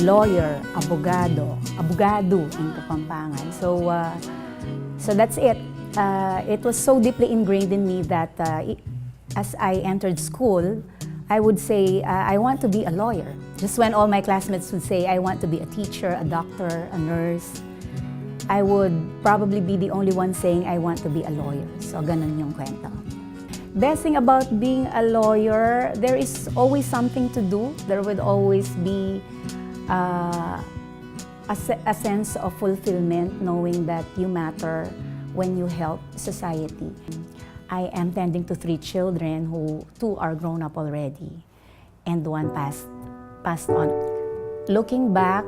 Lawyer, abogado in Kapampangan. So that's it. It was so deeply ingrained in me that as I entered school, I would say, I want to be a lawyer. Just when all my classmates would say, I want to be a teacher, a doctor, a nurse, I would probably be the only one saying, I want to be a lawyer. So ganun yung kwento. Best thing about being a lawyer, there is always something to do. There would always be a sense of fulfillment, knowing that you matter when you help society. I am tending to 3 children who 2 are grown up already and 1 passed on. Looking back,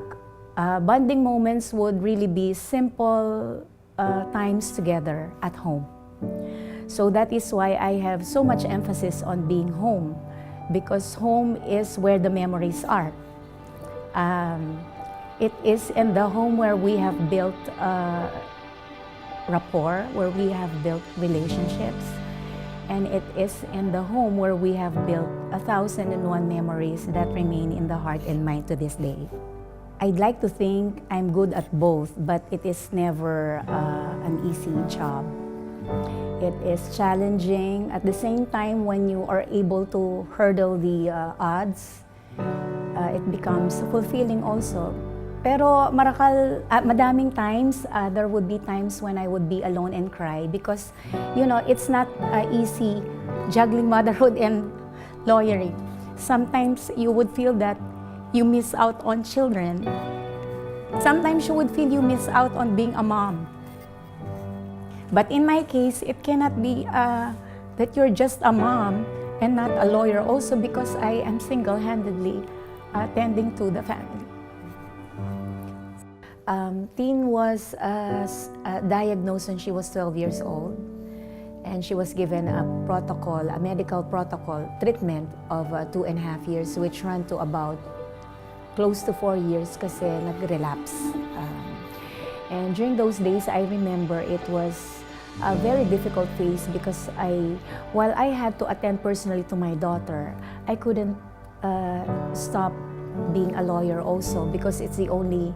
bonding moments would really be simple times together at home. So that is why I have so much emphasis on being home, because home is where the memories are. It is in the home where we have built rapport, where we have built relationships, and it is in the home where we have built 1,001 memories that remain in the heart and mind to this day. I'd like to think I'm good at both, but it is never an easy job. It is challenging. At the same time, when you are able to hurdle the odds, it becomes fulfilling also. Pero madaming times, there would be times when I would be alone and cry because, you know, it's not easy juggling motherhood and lawyering. Sometimes you would feel that you miss out on children. Sometimes you would feel you miss out on being a mom. But in my case, it cannot be that you're just a mom and not a lawyer also, because I am single-handedly tending to the family. Teen was diagnosed when she was 12 years old, and she was given a protocol, a medical protocol treatment of 2.5 years, which ran to about close to 4 years kasi nag-relapse. And during those days, I remember it was a very difficult phase because while I had to attend personally to my daughter, I couldn't stop being a lawyer also because it's the only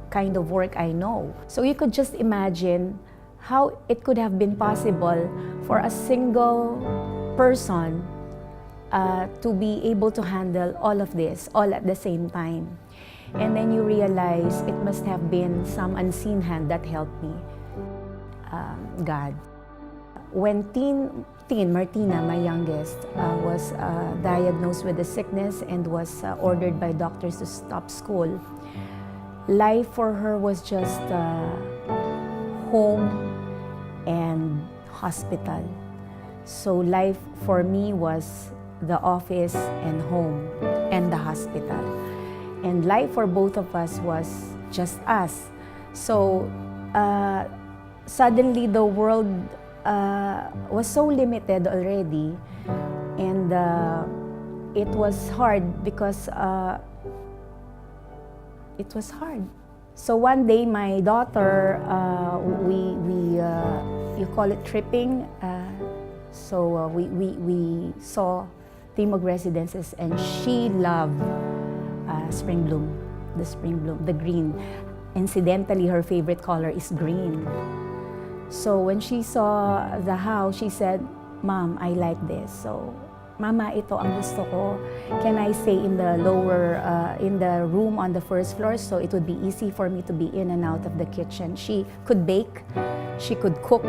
kind of work I know. So you could just imagine how it could have been possible for a single person to be able to handle all of this all at the same time. And then you realize it must have been some unseen hand that helped me, God. When teen Martina, my youngest, was diagnosed with a sickness and was ordered by doctors to stop school, life for her was just home and hospital. So life for me was the office and home and the hospital. And life for both of us was just us. So suddenly the world was so limited already, and it was hard because it was hard. So one day my daughter, you call it tripping, so we saw Timog Residences, and she loved spring bloom, the green. Incidentally, her favorite color is green. So when she saw the house, she said, "Mom, I like this." So, "Mama, ito ang gusto ko. Can I stay in the in the room on the first floor so it would be easy for me to be in and out of the kitchen?" She could bake, she could cook,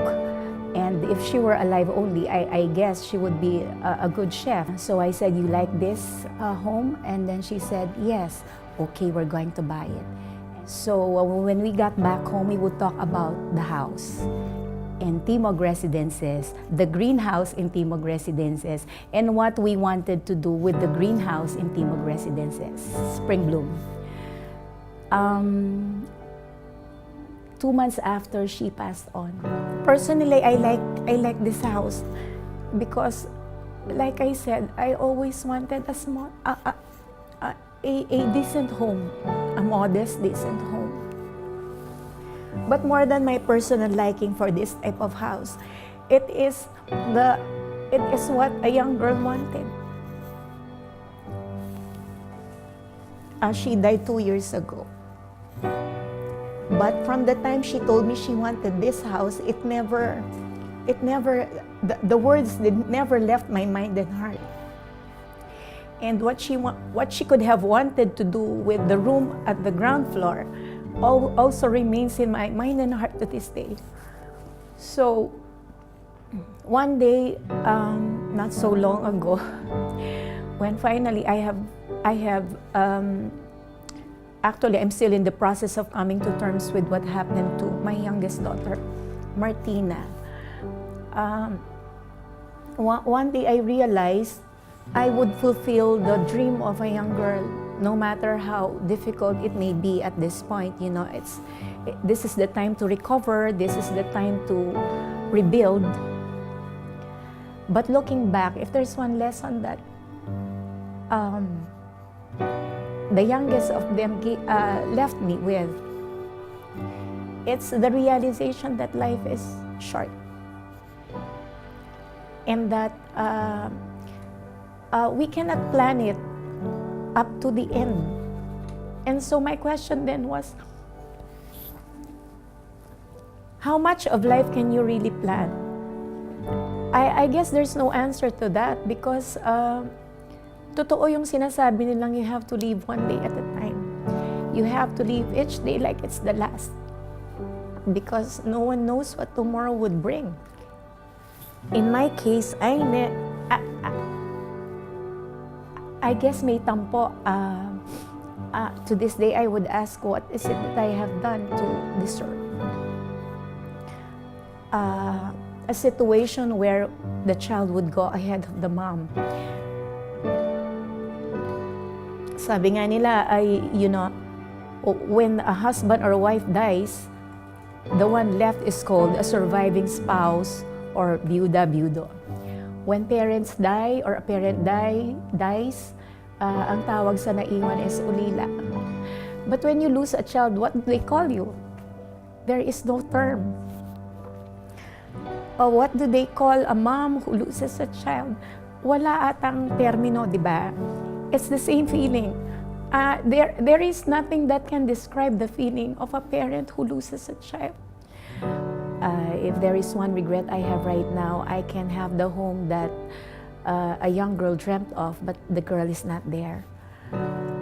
and if she were alive only, I guess she would be a good chef. So I said, "You like this home?" And then she said, "Yes." "Okay, we're going to buy it." So when we got back home, we would talk about the house in Timog Residences, the greenhouse in Timog Residences, and what we wanted to do with the greenhouse in Timog Residences, Spring Bloom. 2 months after she passed on. Personally, I like this house because, like I said, I always wanted a decent home, a modest, decent home. But more than my personal liking for this type of house, it it is what a young girl wanted. She died 2 years ago. But from the time she told me she wanted this house, the words never left my mind and heart. And what she could have wanted to do with the room at the ground floor also remains in my mind and heart to this day. So one day, not so long ago, when finally actually I'm still in the process of coming to terms with what happened to my youngest daughter, Martina. One day I realized I would fulfill the dream of a young girl, no matter how difficult it may be at this point. You know, this is the time to recover, this is the time to rebuild. But looking back, if there's one lesson that the youngest of them left me with, it's the realization that life is short. And that we cannot plan it up to the end. And so my question then was, how much of life can you really plan? I guess there's no answer to that because totoo yung sinasabi nilang you have to live one day at a time. You have to live each day like it's the last. Because no one knows what tomorrow would bring. In my case, I guess may tampo. To this day, I would ask, what is it that I have done to deserve a situation where the child would go ahead of the mom? Sabi nga nila, when a husband or a wife dies, the one left is called a surviving spouse or viuda-viudo. When parents die or a parent dies, ang tawag sa naiwan is ulila. But when you lose a child, what do they call you? There is no term. What do they call a mom who loses a child? Wala atang termino, di ba? It's the same feeling. There is nothing that can describe the feeling of a parent who loses a child. If there is one regret I have right now, I can have the home that a young girl dreamt of, but the girl is not there.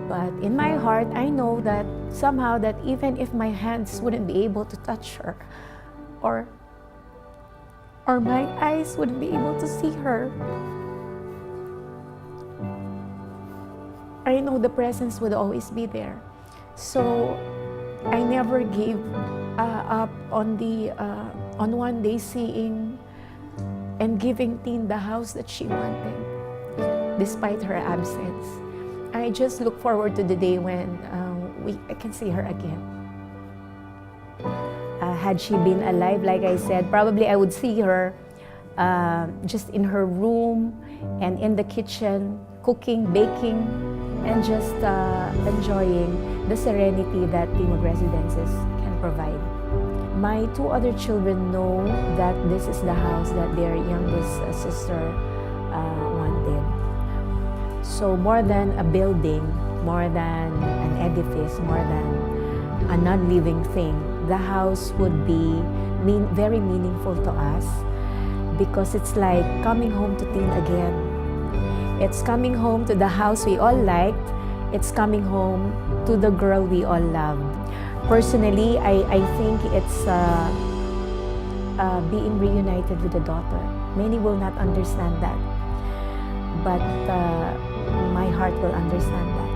But in my heart, I know that somehow that even if my hands wouldn't be able to touch her, or my eyes wouldn't be able to see her, I know the presence would always be there. So I never gave up on one day seeing and giving Tin the house that she wanted, despite her absence. I just look forward to the day when I can see her again. Had she been alive, like I said, probably I would see her just in her room and in the kitchen, cooking, baking, and just enjoying the serenity that Timog Residences can provide. My two other children know that this is the house that their youngest sister wanted. So more than a building, more than an edifice, more than a non-living thing, the house would be very meaningful to us because it's like coming home to Tin again. It's coming home to the house we all liked. It's coming home to the girl we all loved. Personally, I think it's being reunited with a daughter. Many will not understand that, but my heart will understand that.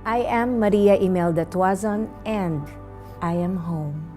I am Maria Imelda Quiambao, and I am home.